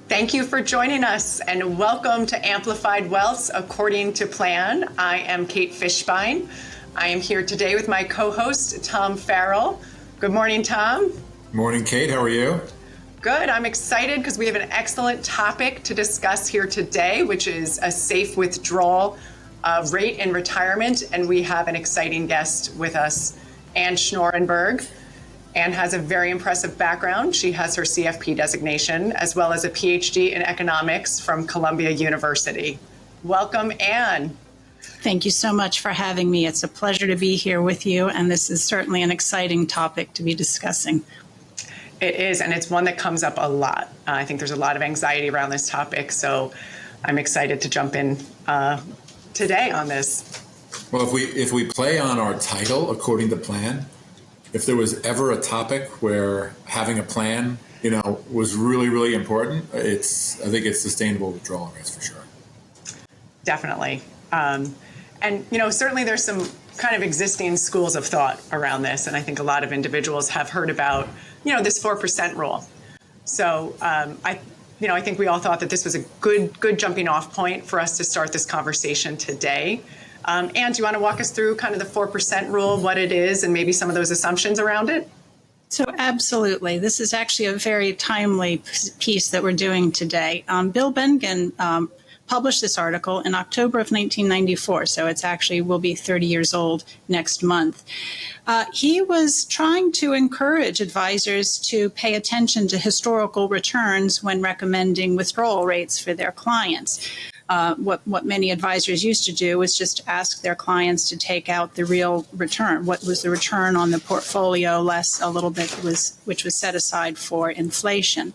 Thank you for joining us and welcome to Amplified Wealths According to Plan. I am Kate Fishbein. I am here today with my co-host, Tom Farrell. Good morning, Tom. Morning, Kate. How are you? Good. I'm excited because we have an excellent topic to discuss here today, which is a safe withdrawal rate in retirement. And we have an exciting guest with us, Ann Schnorrenberg. Ann has a very impressive background. She has her CFP designation, as well as a PhD in economics from Columbia University. Welcome, Ann. Thank you so much for having me. It's a pleasure to be here with you, and this is certainly an exciting topic to be discussing. It is, and it's one that comes up a lot. I think there's a lot of anxiety around this topic, so I'm excited to jump in today on this. Well, if we play on our title, According to Plan, if there was ever a topic where having a plan, was really, really important, I think it's sustainable withdrawal rates for sure. Definitely. And certainly there's some kind of existing schools of thought around this. And I think a lot of individuals have heard about, this 4% rule. So I think we all thought that this was a good jumping off point for us to start this conversation today. Ann, do you want to walk us through kind of the 4% rule, what it is, and maybe some of those assumptions around it? So absolutely. This is actually a very timely piece that we're doing today. Bill Bengen published this article in October of 1994, so it's actually will be 30 years old next month. He was trying to encourage advisors to pay attention to historical returns when recommending withdrawal rates for their clients. What many advisors used to do was just ask their clients to take out the real return. What was the return on the portfolio less a little bit which was set aside for inflation.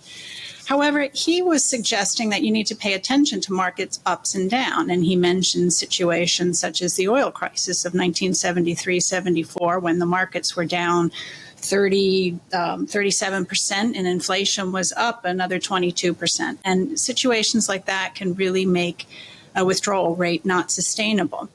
However, he was suggesting that you need to pay attention to markets ups and down. And he mentioned situations such as the oil crisis of 1973-74, when the markets were down 37% and inflation was up another 22%. And situations like that can really make a withdrawal rate not sustainable.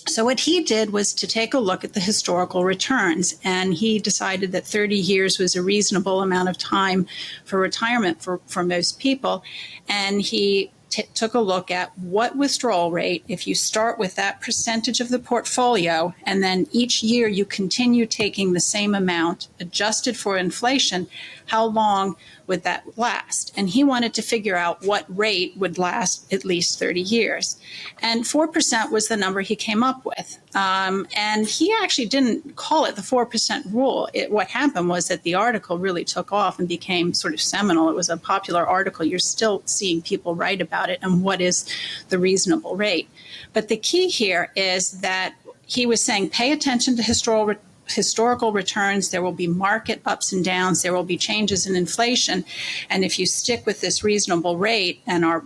So what he did was to take a look at the historical returns, and he decided that 30 years was a reasonable amount of time for retirement for most people. And he took a look at what withdrawal rate, if you start with that percentage of the portfolio, and then each year you continue taking the same amount adjusted for inflation, how long would that last? And he wanted to figure out what rate would last at least 30 years. And 4% was the number he came up with. And he actually didn't call it the 4% rule. What happened was that the article really took off and became sort of seminal. It was a popular article. You're still seeing people write about it and what is the reasonable rate. But the key here is that he was saying pay attention to historical returns. There will be market ups and downs. There will be changes in inflation. And if you stick with this reasonable rate and are,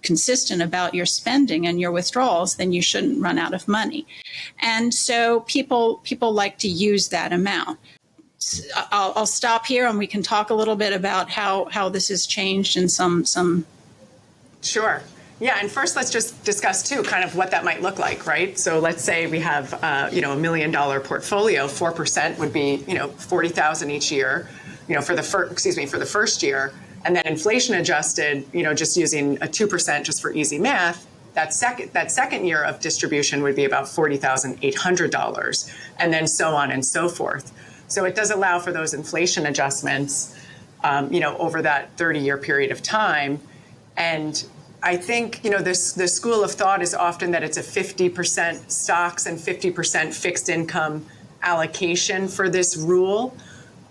consistent about your spending and your withdrawals, then you shouldn't run out of money. And so people like to use that amount. I'll stop here and we can talk a little bit about how this has changed in some. Sure. Yeah, and first let's just discuss too kind of what that might look like, right? So let's say we have $1 million portfolio. 4% would be $40,000 each year, for the first year, and then inflation adjusted, just using a 2% just for easy math. That second year of distribution would be about $40,800, and then so on and so forth. So it does allow for those inflation adjustments, over that 30-year period of time, and I think, the school of thought is often that it's a 50% stocks and 50% fixed income allocation for this rule.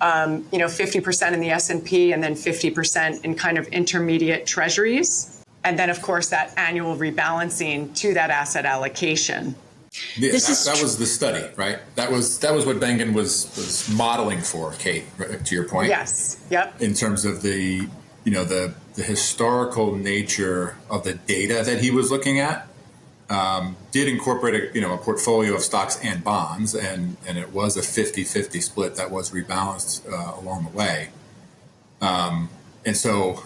50% in the S&P and then 50% in kind of intermediate treasuries. And then, of course, that annual rebalancing to that asset allocation. Yeah, that was the study, right? That was what Bengen was modeling for, Kate, right, to your point. Yes. Yep. In terms of the historical nature of the data that he was looking at, did incorporate a portfolio of stocks and bonds, and it was a 50-50 split that was rebalanced along the way. And so,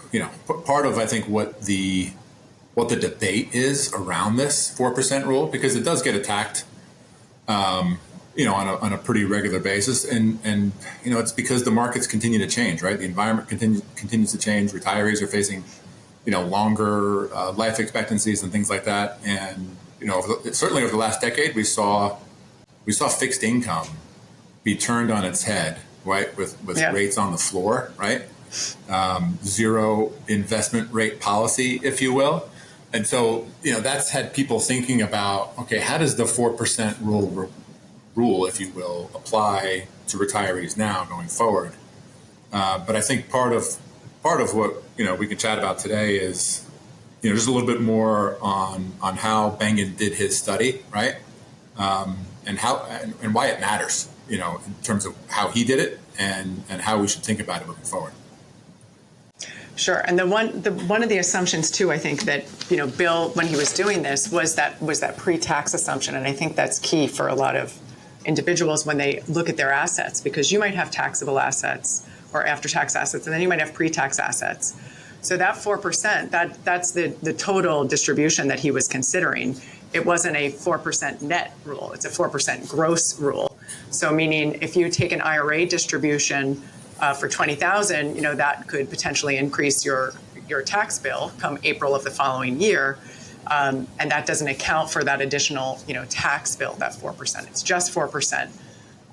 part of, I think, what the debate is around this 4% rule, because it does get attacked on a pretty regular basis. And it's because the markets continue to change, right? The environment continues to change. Retirees are facing, longer life expectancies and things like that. And, certainly over the last decade, we saw fixed income be turned on its head, right? With rates on the floor, right? Zero investment rate policy, if you will. And so, that's had people thinking about, okay, how does the 4% rule, if you will, apply to retirees now going forward? But I think part of what, we can chat about today is, just a little bit more on how Bengen did his study, right? And how and why it matters, in terms of how he did it and how we should think about it moving forward. Sure. And one of the assumptions too, I think that, Bill, when he was doing this, was that pre-tax assumption. And I think that's key for a lot of individuals when they look at their assets, because you might have taxable assets or after-tax assets, and then you might have pre-tax assets. So that 4%, that's the total distribution that he was considering. It wasn't a 4% net rule. It's a 4% gross rule. So meaning if you take an IRA distribution for $20,000, that could potentially increase your tax bill come April of the following year. And that doesn't account for that additional, tax bill, that 4%. It's just 4%,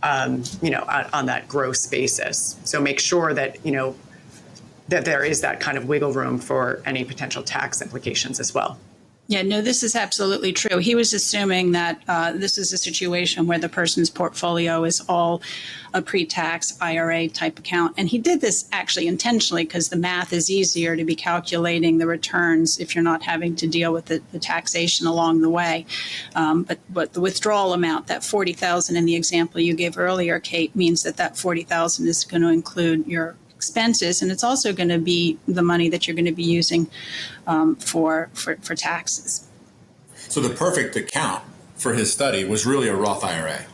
on that gross basis. So make sure that, that there is that kind of wiggle room for any potential tax implications as well. Yeah, no, this is absolutely true. He was assuming that this is a situation where the person's portfolio is all a pre-tax IRA type account. And he did this actually intentionally because the math is easier to be calculating the returns if you're not having to deal with the taxation along the way. But the withdrawal amount, that $40,000 in the example you gave earlier, Kate, means that $40,000 is going to include your expenses, and it's also going to be the money that you're going to be using for taxes. So the perfect account for his study was really a Roth IRA.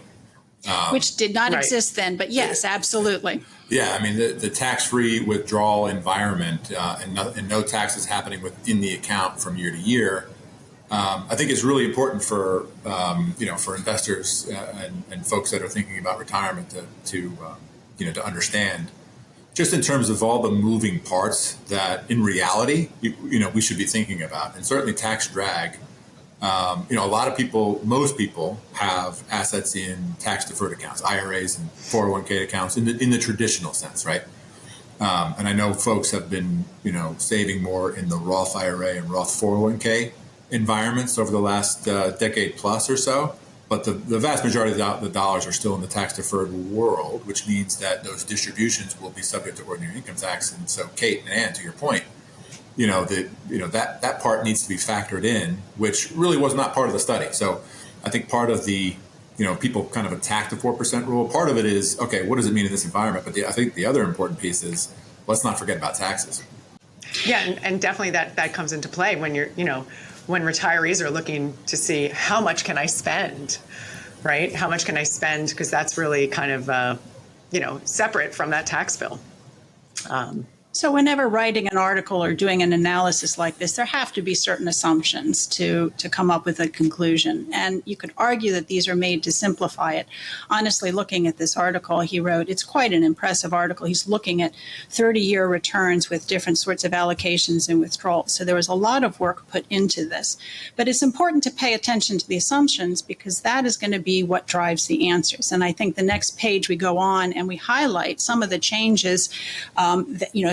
Which did not exist then, but yes, absolutely. Yeah, I mean, the tax-free withdrawal environment and no taxes happening within the account from year to year, I think is really important for, for investors and folks that are thinking about retirement to understand. Just in terms of all the moving parts that in reality, we should be thinking about. And certainly tax drag, a lot of people, most people have assets in tax deferred accounts, IRAs and 401k accounts in the traditional sense, right? And I know folks have been, saving more in the Roth IRA and Roth 401k environments over the last decade plus or so. But the vast majority of the dollars are still in the tax-deferred world, which means that those distributions will be subject to ordinary income tax. And so, Kate and Ann, to your point, that part needs to be factored in, which really was not part of the study. So, I think part of the people kind of attack the 4% rule. Part of it is, okay, what does it mean in this environment? But I think the other important piece is let's not forget about taxes. Yeah, and definitely that comes into play when you're when retirees are looking to see how much can I spend, right? How much can I spend? Because that's really kind of, separate from that tax bill. So whenever writing an article or doing an analysis like this, there have to be certain assumptions to come up with a conclusion. And you could argue that these are made to simplify it. Honestly, looking at this article he wrote, it's quite an impressive article. He's looking at 30-year returns with different sorts of allocations and withdrawals. So there was a lot of work put into this. But it's important to pay attention to the assumptions because that is going to be what drives the answers. And I think the next page we go on and we highlight some of the changes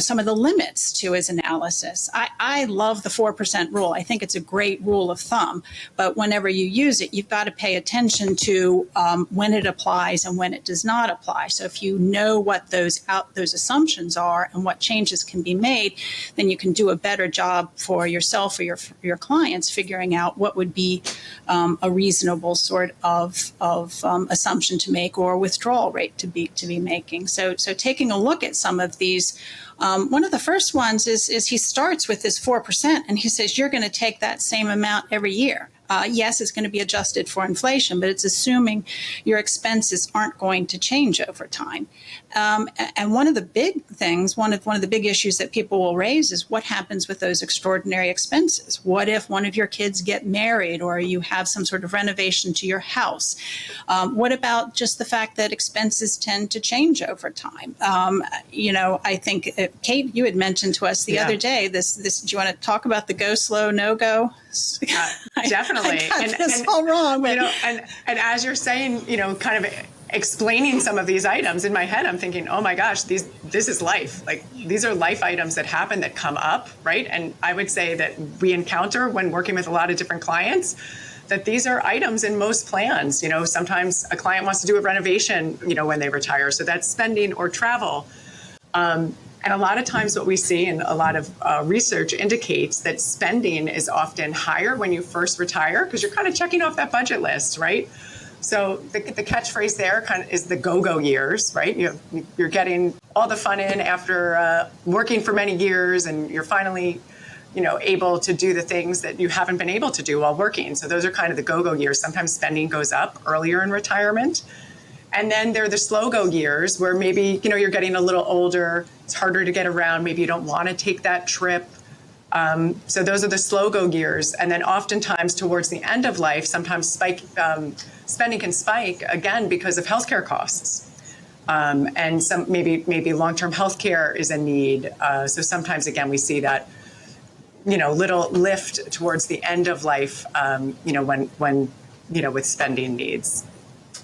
some of the limits to his analysis. I love the 4% rule. I think it's a great rule of thumb. But whenever you use it, you've got to pay attention to when it applies and when it does not apply. So if you know what those assumptions are and what changes can be made, then you can do a better job for yourself or your clients figuring out what would be a reasonable sort of assumption to make or withdrawal rate to be making. So taking a look at some of these. One of the first ones is he starts with this 4% and he says, you're going to take that same amount every year. Yes, it's going to be adjusted for inflation, but it's assuming your expenses aren't going to change over time. And one of the big things, one of the big issues that people will raise is what happens with those extraordinary expenses. What if one of your kids get married, or you have some sort of renovation to your house? What about just the fact that expenses tend to change over time? I think Kate, you had mentioned to us the other day. This. Do you want to talk about the go slow, no go? Definitely. I got this all wrong. But and as you're saying, kind of explaining some of these items in my head, I'm thinking, oh my gosh, this is life. Like, these are life items that happen, that come up, right? And I would say that we encounter, when working with a lot of different clients, that these are items in most plans. Sometimes a client wants to do a renovation, when they retire. So that's spending or travel. And a lot of times what we see, and a lot of research indicates, that spending is often higher when you first retire, because you're kind of checking off that budget list, right? So the catchphrase there kind of is the go-go years, right? You're getting all the fun in after working for many years, and you're finally, able to do the things that you haven't been able to do while working. So those are kind of the go-go years. Sometimes spending goes up earlier in retirement. And then there are the slow-go years where maybe, you're getting a little older, it's harder to get around, maybe you don't want to take that trip. So those are the slow-go years. And then oftentimes towards the end of life, sometimes spending can spike, again, because of healthcare costs. And some maybe long-term healthcare is a need. So sometimes, again, we see that, little lift towards the end of life, when with spending needs.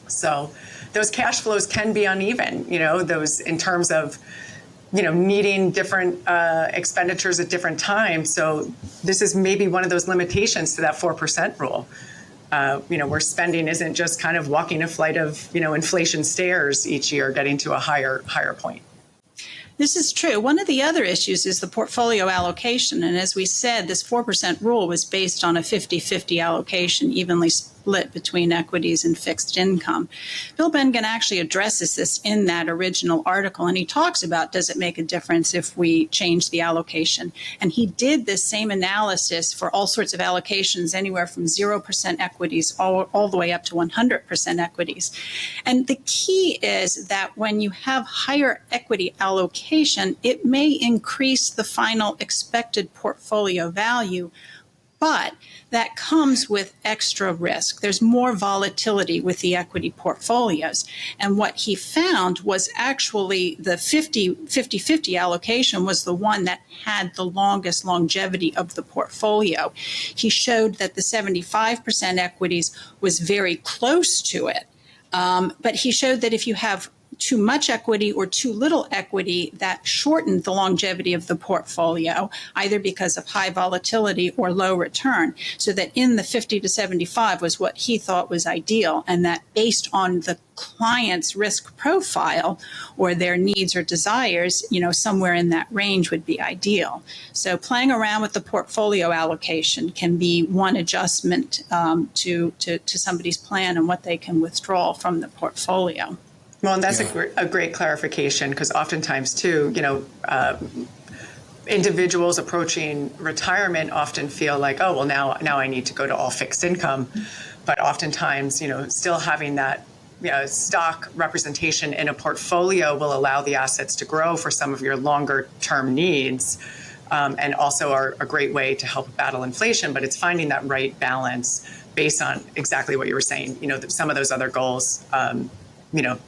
So those cash flows can be uneven, those in terms of, needing different expenditures at different times. So this is maybe one of those limitations to that 4% rule, where spending isn't just kind of walking a flight of, inflation stairs each year, getting to a higher point. This is true. One of the other issues is the portfolio allocation. And as we said, this 4% rule was based on a 50-50 allocation, evenly split between equities and fixed income. Bill Bengen actually addresses this in that original article, and he talks about, does it make a difference if we change the allocation? And he did this same analysis for all sorts of allocations, anywhere from 0% equities all the way up to 100% equities. And the key is that when you have higher equity allocation, it may increase the final expected portfolio value, but that comes with extra risk. There's more volatility with the equity portfolios. And what he found was actually the 50-50 allocation was the one that had the longest longevity of the portfolio. He showed that the 75% equities was very close to it. But he showed that if you have too much equity or too little equity, that shortened the longevity of the portfolio, either because of high volatility or low return. So that in the 50 to 75 was what he thought was ideal, and that based on the client's risk profile or their needs or desires, somewhere in that range would be ideal. So playing around with the portfolio allocation can be one adjustment to somebody's plan and what they can withdraw from the portfolio. Well, and that's a great clarification, because oftentimes too, individuals approaching retirement often feel like, oh, well, now I need to go to all fixed income. But oftentimes, still having that stock representation in a portfolio will allow the assets to grow for some of your longer term needs, and also are a great way to help battle inflation. But it's finding that right balance based on exactly what you were saying, some of those other goals.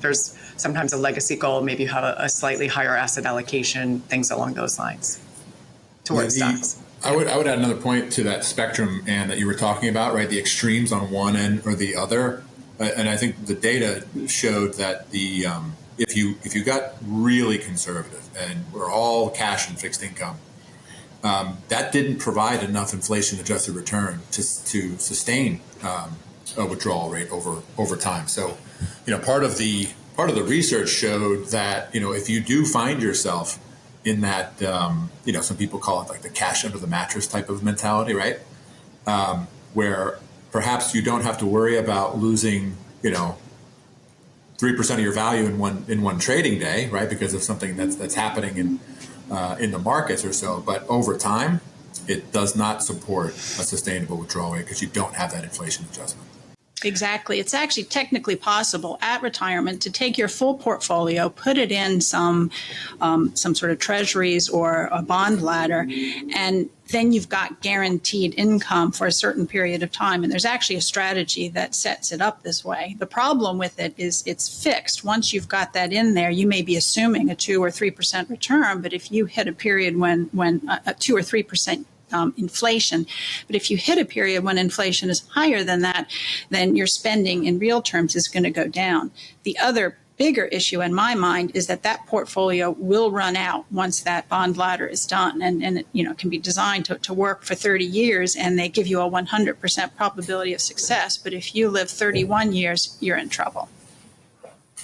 There's sometimes a legacy goal, maybe you have a slightly higher asset allocation, things along those lines towards stocks. I would add another point to that spectrum, Ann, that you were talking about, right? The extremes on one end or the other. And I think the data showed that if you got really conservative and we're all cash and fixed income, that didn't provide enough inflation-adjusted return to sustain a withdrawal rate over time. So, part of the research showed that if you do find yourself in that some people call it like the cash under the mattress type of mentality, right? Where perhaps you don't have to worry about losing 3% of your value in one trading day, right? Because of something that's happening in the markets or so. But over time, it does not support a sustainable withdrawal rate because you don't have that inflation adjustment. Exactly. It's actually technically possible at retirement to take your full portfolio, put it in some sort of treasuries or a bond ladder, and then you've got guaranteed income for a certain period of time. And there's actually a strategy that sets it up this way. The problem with it is it's fixed. Once you've got that in there, you may be assuming a 2 or 3% return, but if you hit a period when a 2 or 3% inflation. But if you hit a period when inflation is higher than that, then your spending in real terms is going to go down. The other bigger issue in my mind is that portfolio will run out once that bond ladder is done, and it can be designed to work for 30 years, and they give you a 100% probability of success. But if you live 31 years, you're in trouble.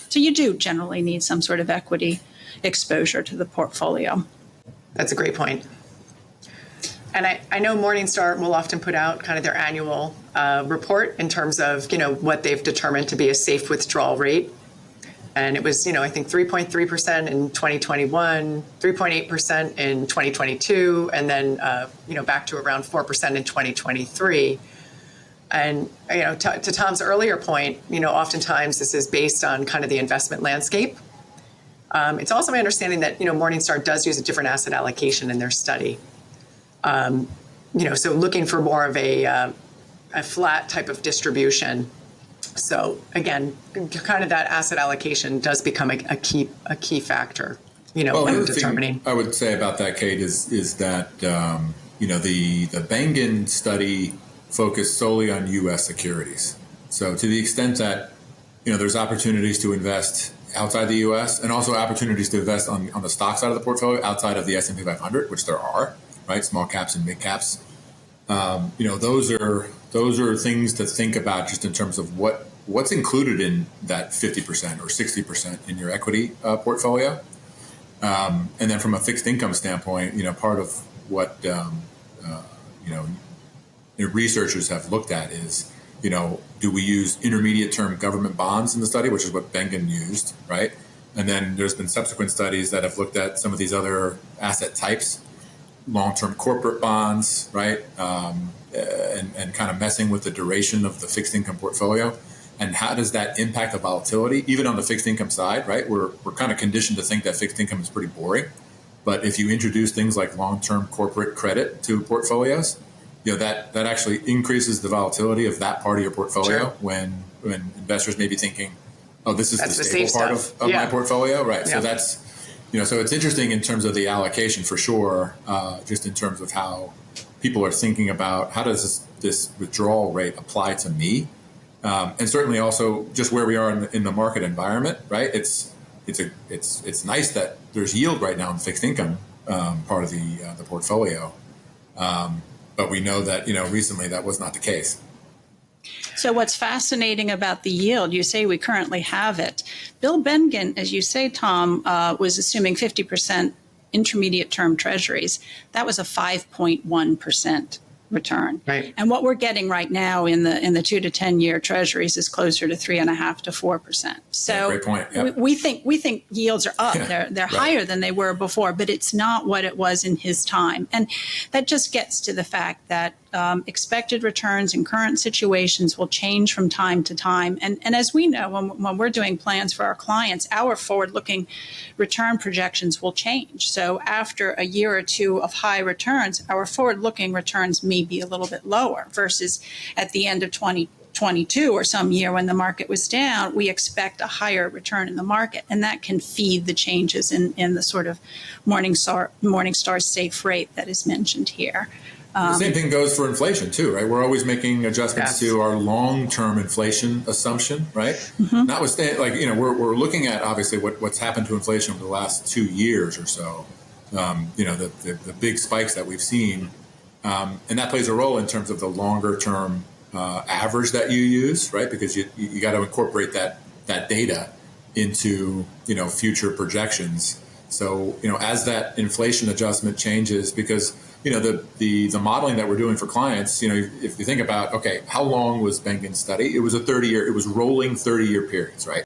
So you do generally need some sort of equity exposure to the portfolio. That's a great point. And I know Morningstar will often put out kind of their annual report in terms of, what they've determined to be a safe withdrawal rate. And it was, I think 3.3% in 2021, 3.8% in 2022, and then, back to around 4% in 2023. And, to Tom's earlier point, oftentimes this is based on kind of the investment landscape. It's also my understanding that, Morningstar does use a different asset allocation in their study. So looking for more of a flat type of distribution. So again, kind of that asset allocation does become a key factor, when determining. I would say about that, Kate, is that the Bengen study focused solely on U.S. securities. So to the extent that there's opportunities to invest outside the U.S. and also opportunities to invest on the stock side of the portfolio outside of the S&P 500, which there are. Right, small caps and big caps. Those are things to think about just in terms of what's included in that 50% or 60% in your equity portfolio. And then from a fixed income standpoint, part of what researchers have looked at is, do we use intermediate term government bonds in the study, which is what Bengen used, right? And then there's been subsequent studies that have looked at some of these other asset types. Long-term corporate bonds, right, and kind of messing with the duration of the fixed income portfolio, and how does that impact the volatility, even on the fixed income side, right? We're kind of conditioned to think that fixed income is pretty boring, but if you introduce things like long-term corporate credit to portfolios, that actually increases the volatility of that part of your portfolio. Sure. when investors may be thinking, oh, this is the stable part of my portfolio, right? Yeah. So that's. So it's interesting in terms of the allocation for sure, just in terms of how people are thinking about how does this withdrawal rate apply to me, and certainly also just where we are in the market environment, right? It's nice that there's yield right now in fixed income part of the portfolio, but we know that recently that was not the case. So what's fascinating about the yield, you say we currently have it. Bill Bengen, as you say, Tom, was assuming 50% intermediate term treasuries. That was a 5.1% return. Right. And what we're getting right now in the 2 to 10 year treasuries is closer to 3.5% to 4%. So great point. Yep. we think yields are up. They're right. Higher than they were before, but it's not what it was in his time. And that just gets to the fact that expected returns in current situations will change from time to time. And as we know, when we're doing plans for our clients, our forward-looking return projections will change. So after a year or two of high returns, our forward-looking returns may be a little bit lower versus at the end of 2022 or some year when the market was down, we expect a higher return in the market. And that can feed the changes in the sort of Morningstar safe rate that is mentioned here. The same thing goes for inflation too, right? We're always making adjustments to our long-term inflation assumption, right? Mm-hmm. Notwithstanding, we're looking at obviously what's happened to inflation over the last 2 years or so. The big spikes that we've seen, and that plays a role in terms of the longer-term average that you use, right? Because you got to incorporate that data into future projections. So as that inflation adjustment changes, because the modeling that we're doing for clients, if you think about, okay, how long was Bengen's study? It was it was rolling 30-year periods, right?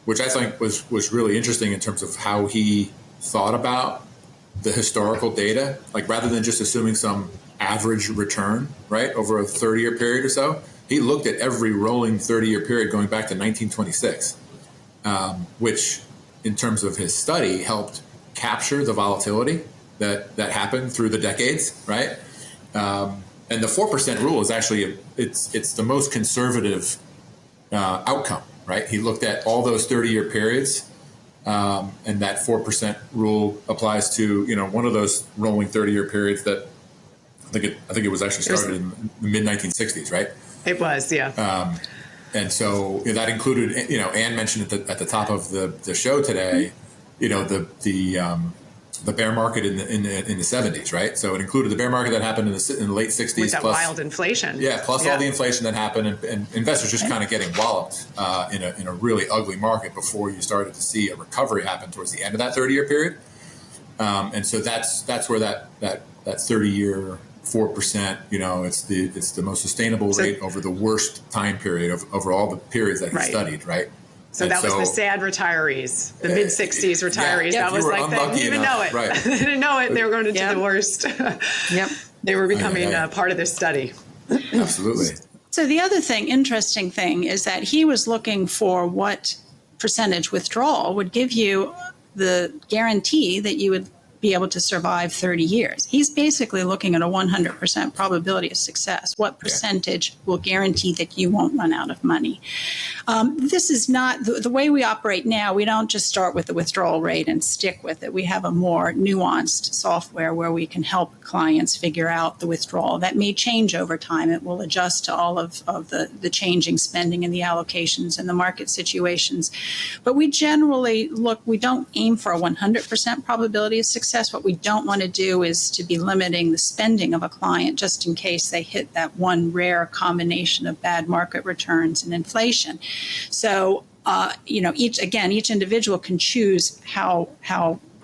Which I think was really interesting in terms of how he thought about the historical data, like rather than just assuming some average return, right, over a 30-year period or so. He looked at every rolling 30-year period going back to 1926, which in terms of his study helped capture the volatility that happened through the decades, right? And the 4% rule is actually, it's the most conservative outcome, right? He looked at all those 30-year periods, and that 4% rule applies to, one of those rolling 30-year periods that I think it was actually started in the mid 1960s, right? It was, yeah. And so that included, Ann mentioned at the top of the show today, the bear market in the 70s, right? So it included the bear market that happened in the late 60s, with that plus wild inflation. Yeah, plus all the inflation that happened, and investors just kind of getting walloped in a really ugly market before you started to see a recovery happen towards the end of that 30-year period. And so that's where that 30-year 4%, it's the most sustainable rate over the worst time period over all the periods that he studied, right? So that was the sad retirees, the mid 60s retirees. Yeah, that was like, they didn't even know it. Right. They didn't know it. They were going to do the worst. Yep. They were becoming part of this study. Absolutely. So the other interesting thing, is that he was looking for what percentage withdrawal would give you the guarantee that you would be able to survive 30 years. He's basically looking at a 100% probability of success. What percentage will guarantee that you won't run out of money? This is not the way we operate now. We don't just start with the withdrawal rate and stick with it. We have a more nuanced software where we can help clients figure out the withdrawal. That may change over time. It will adjust to all of the changing spending and the allocations and the market situations. But we generally we don't aim for a 100% probability of success. What we don't want to do is to be limiting the spending of a client just in case they hit that one rare combination of bad market returns and inflation. So, each individual can choose how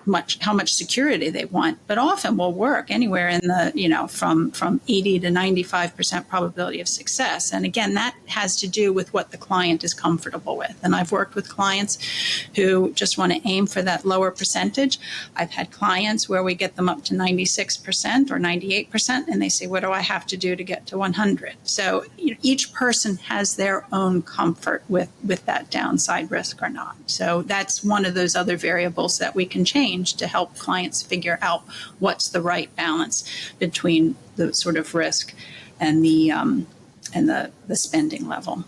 much security they want, but often will work anywhere in the, from 80 to 95% probability of success. And again, that has to do with what the client is comfortable with. And I've worked with clients who just want to aim for that lower percentage. I've had clients where we get them up to 96% or 98%, and they say, what do I have to do to get to 100? So each person has their own comfort with that downside risk or not. So that's one of those other variables that we can change to help clients figure out what's the right balance between the sort of risk and the spending level.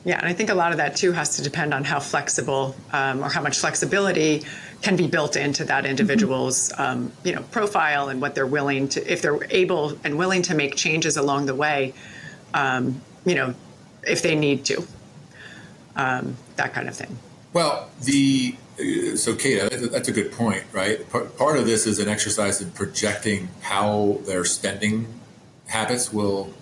Yeah, and I think a lot of that too has to depend on how flexible or how much flexibility can be built into that individual's profile, and what they're willing to, if they're able and willing to make changes along the way, if they need to, that kind of thing. Well, so Kate, that's a good point, right? Part of this is an exercise in projecting how their spending habits will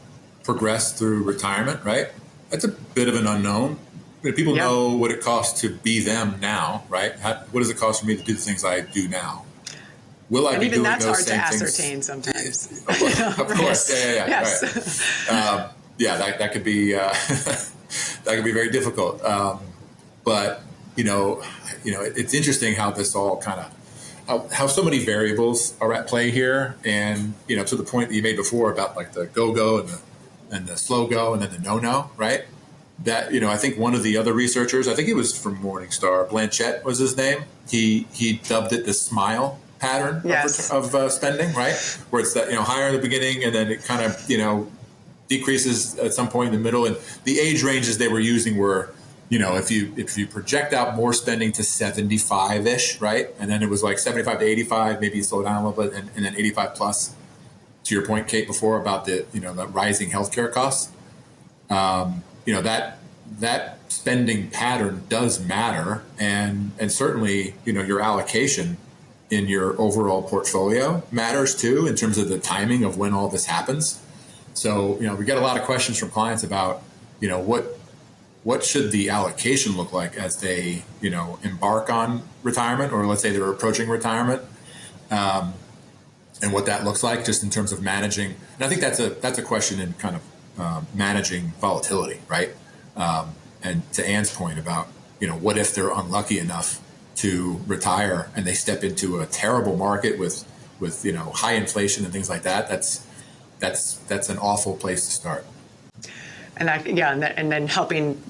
progress through retirement, right? That's a bit of an unknown. People know what it costs to be them now, right? What does it cost for me to do the things I do now? Will I be doing those same things? Even that's hard to ascertain sometimes. Of course. Yeah. Yes. Right. That could be that could be very difficult. But it's interesting how this all kind of how so many variables are at play here, and to the point that you made before about like the go and the slow go and then the no, right? That I think one of the other researchers, I think it was from Morningstar, Blanchett was his name. He dubbed it the smile pattern of spending, right? Where it's that higher in the beginning and then it kind of decreases at some point in the middle. And the age ranges they were using were, if you project out more spending to 75-ish, right? And then it was like 75 to 85, maybe you slow down a little bit, and then 85 plus. To your point, Kate, before about the the rising healthcare costs, that spending pattern does matter, and certainly your allocation in your overall portfolio matters too in terms of the timing of when all this happens. So we get a lot of questions from clients about what should the allocation look like as they embark on retirement, or let's say they're approaching retirement. And what that looks like just in terms of managing. And I think that's a question in kind of managing volatility, right? And to Ann's point about, what if they're unlucky enough to retire and they step into a terrible market with high inflation and things like that, that's an awful place to start. And and then helping,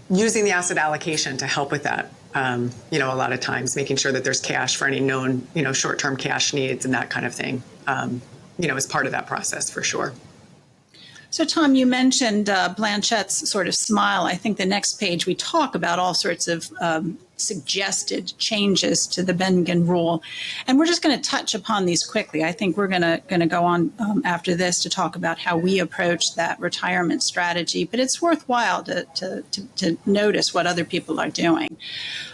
using the asset allocation to help with that. A lot of times making sure that there's cash for any known, short-term cash needs and that kind of thing, as part of that process for sure. So, Tom, you mentioned Blanchette's sort of smile. I think the next page we talk about all sorts of suggested changes to the Bengen rule. And we're just going to touch upon these quickly. I think we're going to go on after this to talk about how we approach that retirement strategy. But it's worthwhile to notice what other people are doing.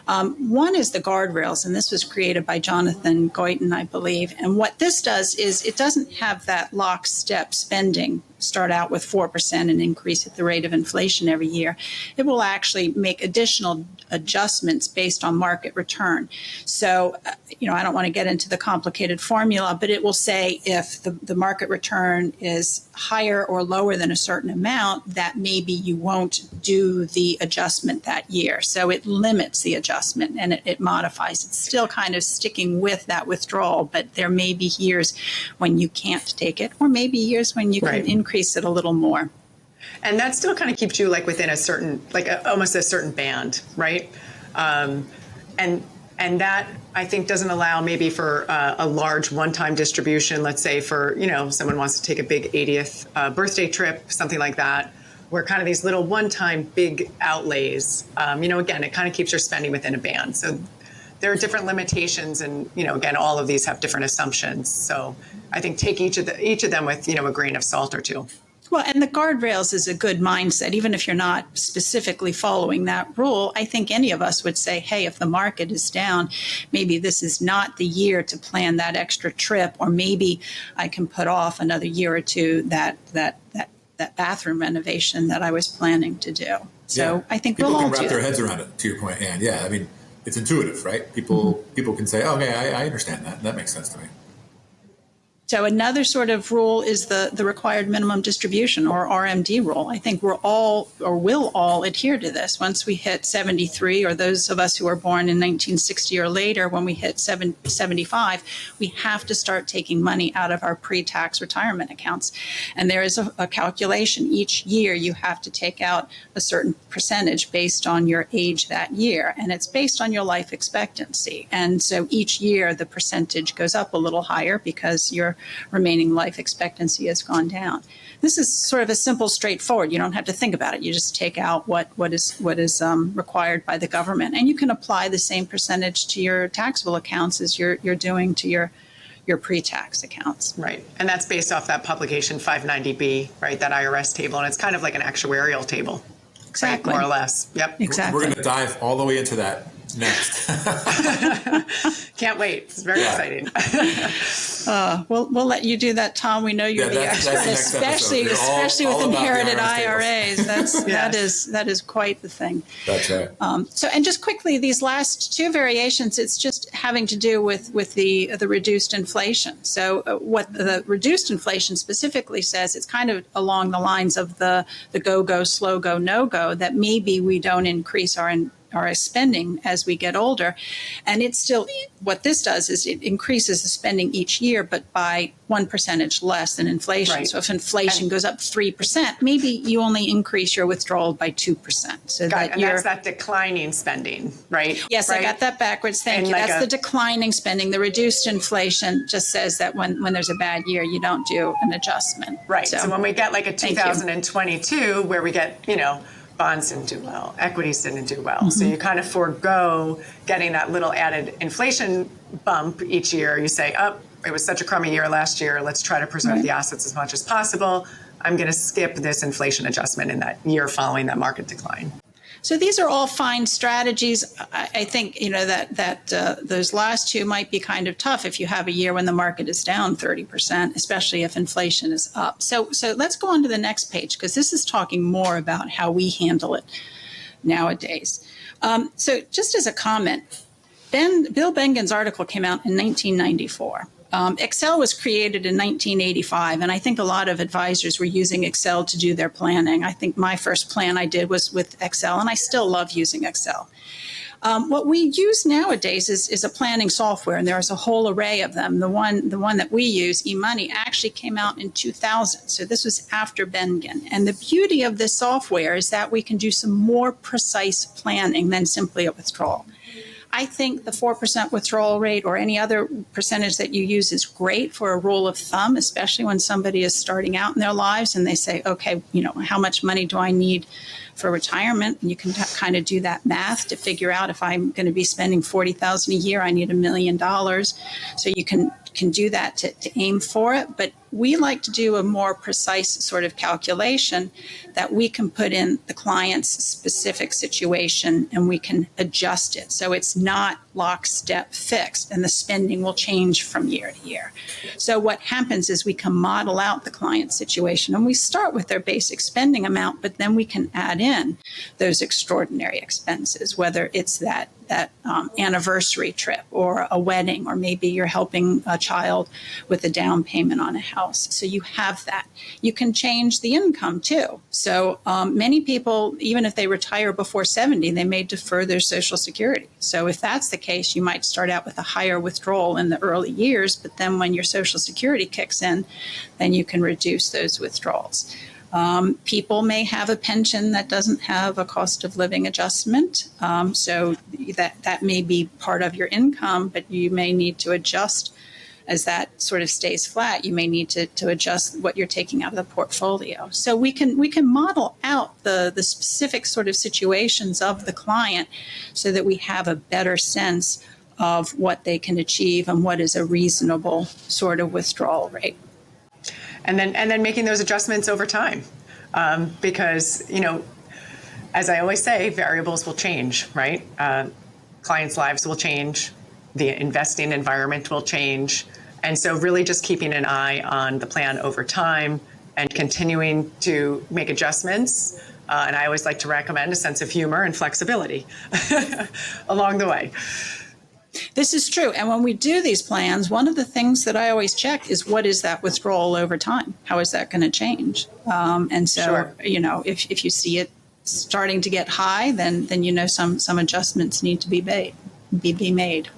One is the Guardrails, and this was created by Jonathan Goyton, I believe. And what this does is it doesn't have that lockstep spending start out with 4% and increase at the rate of inflation every year. It will actually make additional adjustments based on market return. So, I don't want to get into the complicated formula, but it will say if the market return is higher or lower than a certain amount, that maybe you won't do the adjustment that year. So it limits the adjustment and it modifies. It's still kind of sticking with that withdrawal, but there may be years when you can't take it, or maybe years when you can increase it a little more. And that still kind of keeps you like within a certain, almost a certain band, right? And that I think doesn't allow maybe for a large one-time distribution. Let's say for, someone wants to take a big 80th birthday trip, something like that, where kind of these little one-time big outlays, again, it kind of keeps your spending within a band. So there are different limitations and, again, all of these have different assumptions. So I think take each of them with, a grain of salt or two. Well, and the Guardrails is a good mindset. Even if you're not specifically following that rule, I think any of us would say, hey, if the market is down, maybe this is not the year to plan that extra trip, or maybe I can put off another year or two that bathroom renovation that I was planning to do. So I think people we'll all can wrap do their that. heads around it, to your point, Ann. Yeah, I mean, it's intuitive, right? People can say, okay, I understand that. That makes sense to me. So another sort of rule is the required minimum distribution, or RMD rule. I think we're all, or will all, adhere to this. Once we hit 73, or those of us who were born in 1960 or later, when we hit 75, we have to start taking money out of our pre-tax retirement accounts. And there is a calculation. Each year you have to take out a certain percentage based on your age that year. And it's based on your life expectancy. And so each year the percentage goes up a little higher because your remaining life expectancy has gone down. This is sort of a simple, straightforward. You don't have to think about it. You just take out what is required by the government, and you can apply the same percentage to your taxable accounts as you're doing to your pre-tax accounts. Right, and that's based off that publication 590B, right? That IRS table, and it's kind of like an actuarial table. Exactly. Right? More or less. Yep. Exactly. We're going to dive all the way into that next. Can't wait. It's very exciting. We'll let you do that, Tom. We know you're the expert, especially with inherited IRAs. That is quite the thing. That's right. So, and just quickly, these last two variations, it's just having to do with the reduced inflation. So, what the reduced inflation specifically says, it's kind of along the lines of the go, slow go, no go, that maybe we don't increase our spending as we get older. And it's still, what this does is it increases the spending each year, but by 1% less than inflation. Right. So if inflation goes up 3%, maybe you only increase your withdrawal by 2%. So that's that declining spending, right? Yes, right? I got that backwards. Thank you. That's the declining spending. The reduced inflation just says that when there's a bad year, you don't do an adjustment. Right. So when we get like a 2022 where we get, bonds didn't do well, equities didn't do well. Mm-hmm. So you kind of forego getting that little added inflation bump each year. You say, it was such a crummy year last year. Let's try to preserve the assets as much as possible. I'm going to skip this inflation adjustment in that year following that market decline. So these are all fine strategies. I think, that those last two might be kind of tough if you have a year when the market is down 30%, especially if inflation is up. So let's go on to the next page, because this is talking more about how we handle it nowadays. So just as a comment, Bill Bengen's article came out in 1994. Excel was created in 1985, and I think a lot of advisors were using Excel to do their planning. I think my first plan I did was with Excel, and I still love using Excel. What we use nowadays is a planning software, and there's a whole array of them. The one that we use, eMoney, actually came out in 2000. So this was after Bengen. And the beauty of this software is that we can do some more precise planning than simply a withdrawal. I think the 4% withdrawal rate or any other percentage that you use is great for a rule of thumb, especially when somebody is starting out in their lives and they say, okay, how much money do I need for retirement? And you can kind of do that math to figure out if I'm going to be spending $40,000 a year, I need $1 million. So you can do that to aim for it. But we like to do a more precise sort of calculation that we can put in the client's specific situation and we can adjust it. So it's not lockstep fixed and the spending will change from year to year. So what happens is we can model out the client's situation and we start with their basic spending amount, but then we can add in those extraordinary expenses, whether it's that anniversary trip or a wedding, or maybe you're helping a child with a down payment on a house. So you have that. You can change the income too. So many people, even if they retire before 70, they may defer their Social Security. So if that's the case, you might start out with a higher withdrawal in the early years, but then when your Social Security kicks in, then you can reduce those withdrawals. People may have a pension that doesn't have a cost of living adjustment. So that may be part of your income, but you may need to adjust as that sort of stays flat. You may need to adjust what you're taking out of the portfolio. So we can model out the specific sort of situations of the client so that we have a better sense of what they can achieve and what is a reasonable sort of withdrawal rate. And then making those adjustments over time, because as I always say, variables will change, right? Clients' lives will change, the investing environment will change, and so really just keeping an eye on the plan over time and continuing to make adjustments. And I always like to recommend a sense of humor and flexibility along the way. This is true. And when we do these plans, one of the things that I always check is what is that withdrawal over time? How is that going to change? And so, Sure. If you see it starting to get high, then some adjustments need to be made.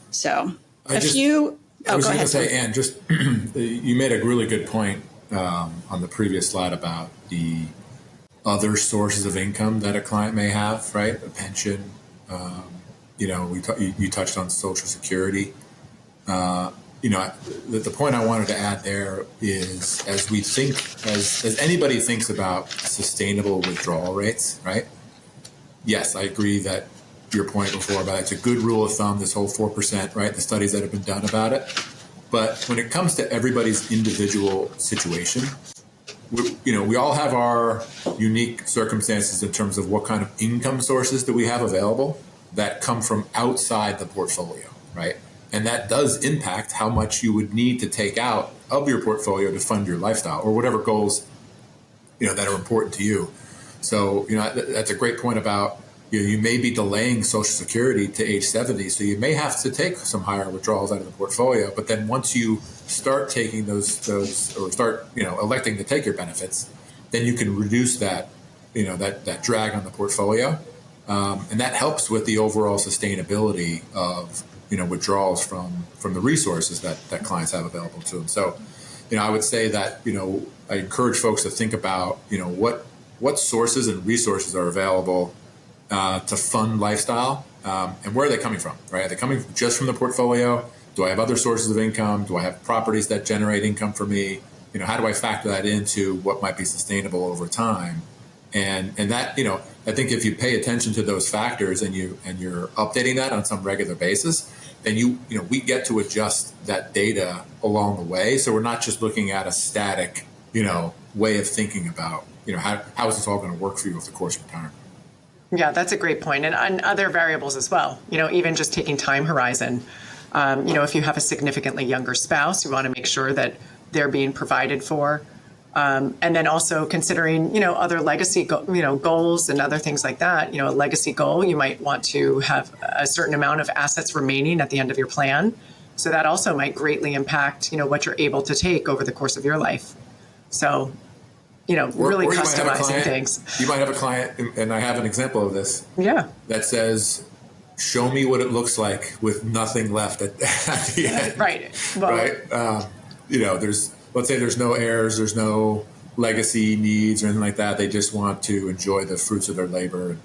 So I was go going to ahead. say, Ann, just you made a really good point on the previous slide about the other sources of income that a client may have, right? A pension. You touched on Social Security. The point I wanted to add there is, as anybody thinks about sustainable withdrawal rates, right? Yes, I agree that your point before about it's a good rule of thumb, this whole 4%, right? The studies that have been done about it. But when it comes to everybody's individual situation, we all have our unique circumstances in terms of what kind of income sources do we have available that come from outside the portfolio, right? And that does impact how much you would need to take out of your portfolio to fund your lifestyle or whatever goals, that are important to you. So, that's a great point about, you may be delaying Social Security to age 70, so you may have to take some higher withdrawals out of the portfolio. But then once you start taking those or start, electing to take your benefits, then you can reduce that, that drag on the portfolio. And that helps with the overall sustainability of, withdrawals from the resources that clients have available to them. So, I would say that, I encourage folks to think about, what sources and resources are available to fund lifestyle, and where are they coming from, right? Are they coming just from the portfolio? Do I have other sources of income? Do I have properties that generate income for me? How do I factor that into what might be sustainable over time? And that, I think if you pay attention to those factors and you're updating that on some regular basis, then we get to adjust that data along the way. So we're not just looking at a static, way of thinking about, how is this all going to work for you over the course of retirement? Yeah, that's a great point. And on other variables as well, even just taking time horizon. If you have a significantly younger spouse, you want to make sure that they're being provided for. And then also considering, other legacy, goals and other things like that. A legacy goal, you might want to have a certain amount of assets remaining at the end of your plan. So that also might greatly impact, what you're able to take over the course of your life. So really or you might have a customizing client, things. You might have a client, and I have an example of this. Yeah. That says, show me what it looks like with nothing left at the end. Right. Well, right. Let's say there's no heirs, there's no legacy needs or anything like that. They just want to enjoy the fruits of their labor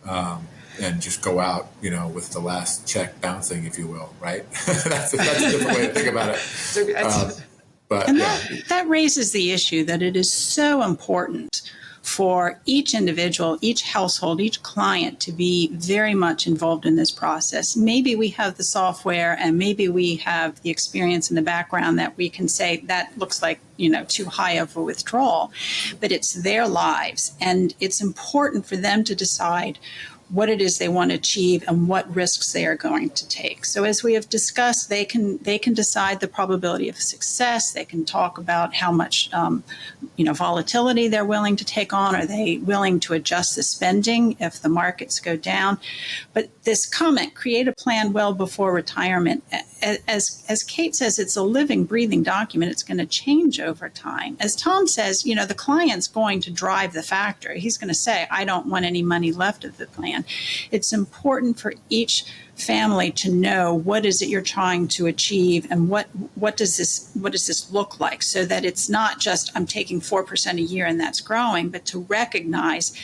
and just go out, with the last check bouncing, if you will. Right. that's a different way to think about it. That raises the issue that it is so important for each individual, each household, each client to be very much involved in this process. Maybe we have the software and maybe we have the experience in the background that we can say that looks like, too high of a withdrawal, but it's their lives. And it's important for them to decide what it is they want to achieve and what risks they are going to take. So as we have discussed, they can decide the probability of success. They can talk about how much volatility they're willing to take on. Are they willing to adjust the spending if the markets go down? But this comment, create a plan well before retirement, as Kate says, it's a living, breathing document. It's going to change over time. As Tom says, the client's going to drive the factor. He's going to say, I don't want any money left of the plan. It's important for each family to know what is it you're trying to achieve and what does this look like, so that it's not just I'm taking 4% a year and that's growing, but to recognize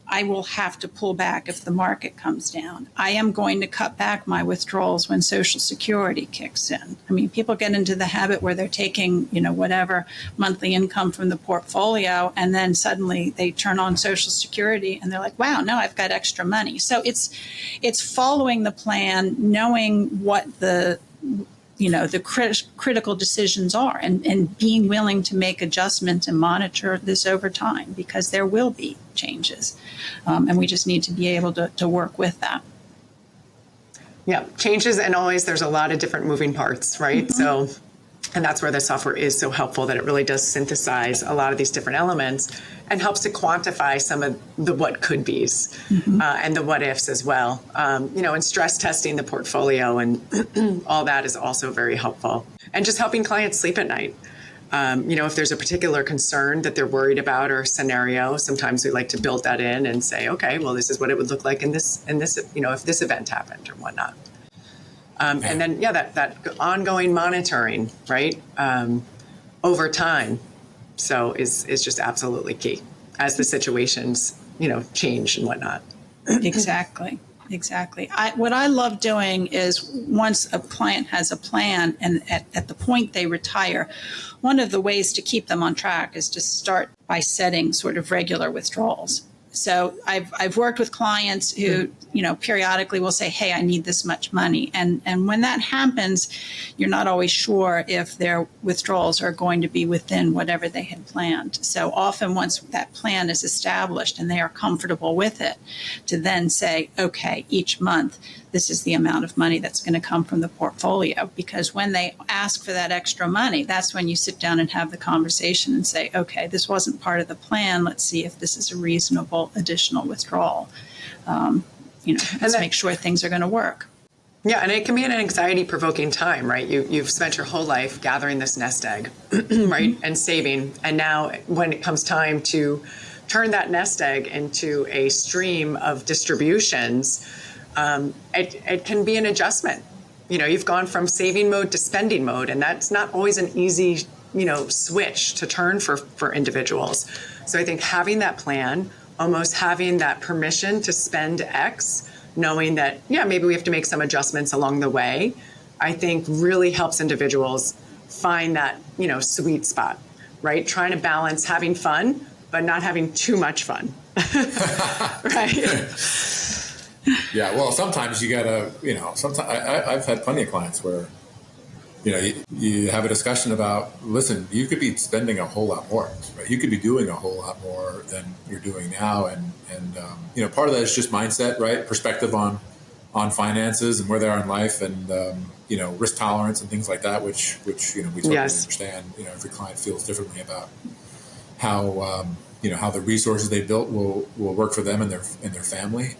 I will have to pull back if the market comes down. I am going to cut back my withdrawals when Social Security kicks in. I mean, people get into the habit where they're taking, whatever monthly income from the portfolio, and then suddenly they turn on Social Security and they're like, wow, now I've got extra money. So it's following the plan, knowing what the critical decisions are, and being willing to make adjustments and monitor this over time, because there will be changes. And we just need to be able to work with that. Yeah, changes, and always there's a lot of different moving parts, right? Mm-hmm. So, and that's where the software is so helpful, that it really does synthesize a lot of these different elements and helps to quantify some of the what could be's, and the what ifs as well. And stress testing the portfolio and all that is also very helpful. And just helping clients sleep at night. If there's a particular concern that they're worried about or a scenario, sometimes we like to build that in and say, okay, well, this is what it would look like in this, if this event happened or whatnot. And then, that ongoing monitoring, right, over time, so is just absolutely key as the situations, change and whatnot. Exactly. What I love doing is, once a client has a plan and at the point they retire, one of the ways to keep them on track is to start by setting sort of regular withdrawals. So I've worked with clients who, periodically will say, hey, I need this much money. And when that happens, you're not always sure if their withdrawals are going to be within whatever they had planned. So often, once that plan is established and they are comfortable with it, to then say, okay, each month, this is the amount of money that's going to come from the portfolio. Because when they ask for that extra money, that's when you sit down and have the conversation and say, okay, this wasn't part of the plan. Let's see if this is a reasonable additional withdrawal. Let's make sure things are going to work. Yeah, and it can be an anxiety-provoking time, right? You've spent your whole life gathering this nest egg, right, and saving. And now when it comes time to turn that nest egg into a stream of distributions, it can be an adjustment. You've gone from saving mode to spending mode, and that's not always an easy, switch to turn for individuals. So I think having that plan, almost having that permission to spend X, knowing that, maybe we have to make some adjustments along the way, I think really helps individuals find that, sweet spot, right? Trying to balance having fun, but not having too much fun, right? Yeah, well, sometimes you gotta, sometimes I've had plenty of clients where, you have a discussion about, listen, you could be spending a whole lot more, right? You could be doing a whole lot more than you're doing now. And part of that is just mindset, right? Perspective on finances and where they are in life, and, risk tolerance and things like that, which we totally understand. Every client feels differently about how, how the resources they built will work for them and their family.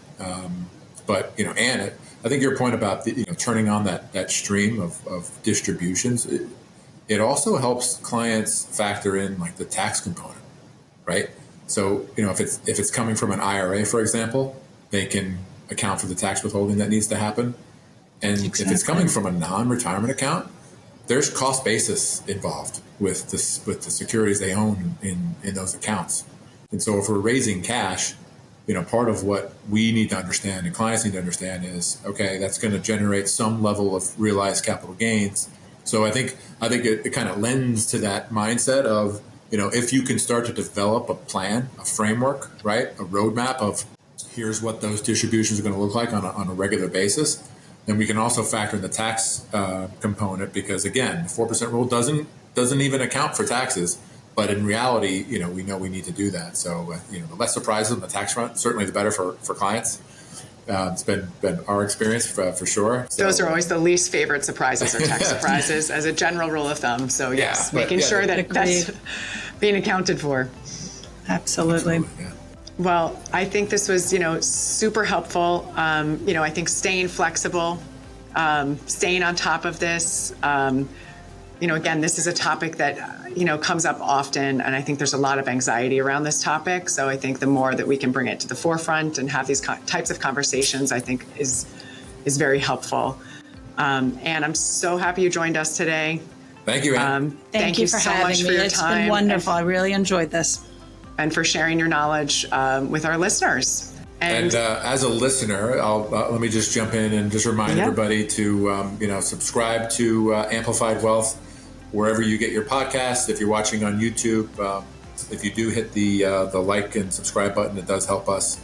But Ann, I think your point about turning on that stream of distributions, it also helps clients factor in like the tax component, right? So, if it's coming from an IRA, for example, they can account for the tax withholding that needs to happen. And if it's coming from a non-retirement account, there's cost basis involved with the securities they own in those accounts. And so if we're raising cash, part of what we need to understand and clients need to understand is, okay, that's going to generate some level of realized capital gains. So I think it kind of lends to that mindset of, if you can start to develop a plan, a framework, right, a roadmap of here's what those distributions are going to look like on a regular basis, then we can also factor in the tax component, because again, the 4% rule doesn't even account for taxes. But in reality, we know we need to do that. So, the less surprises on the tax front, certainly the better for clients. It's been our experience for sure. So, those are always the least favorite surprises, or tax surprises, as a general rule of thumb. So yes, making sure that that's being accounted for. Absolutely. Yeah. Well, I think this was, super helpful. I think staying flexible, staying on top of this. Again, this is a topic that, comes up often, and I think there's a lot of anxiety around this topic. So I think the more that we can bring it to the forefront and have these types of conversations, I think is very helpful. And I'm so happy you joined us today. Thank you, Ann. Thank you for so having much me. for your It's time. been wonderful. I really enjoyed this. And for sharing your knowledge with our listeners. And as a listener, let me just jump in and just remind everybody to subscribe to Amplified Wealth wherever you get your podcasts. If you're watching on YouTube, if you do hit the like and subscribe button, it does help us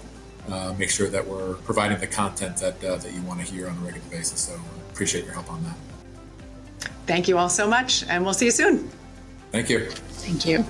make sure that we're providing the content that you want to hear on a regular basis. So appreciate your help on that. Thank you all so much, and we'll see you soon. Thank you. Thank you.